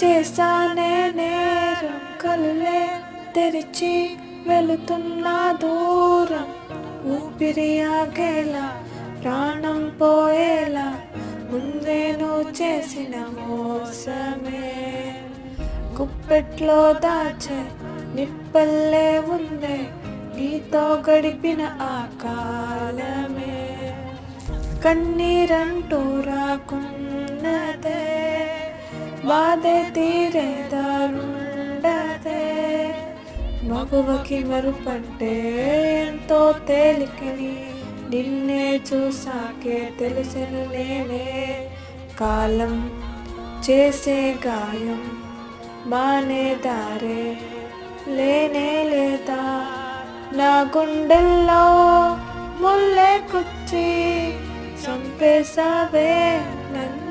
చేశానే నేరం, కళ్ళే తెరిచి వెళుతున్నా దూరం. ఊపిరి ఆగేలా, ప్రాణం పోయేలా, ముందే నువ్వు చేసిన మోసమే. గుప్పెట్లో దాచే నిప్పల్లే ఉందే, నీతో గడిపిన ఆ కాలమే. కన్నీరంటూ రాకున్నదే, బాధే తీరేదారుండదే. మగువకి మరుపంటే ఎంతో తేలికని నిన్నే చూసాకే తెలిసిన నేనే. కాలం చేసే గాయం మానే దారే లేనే లేదా. నా గుండెల్లో ముల్లే కుచ్చి చంపేసావే నన్ను.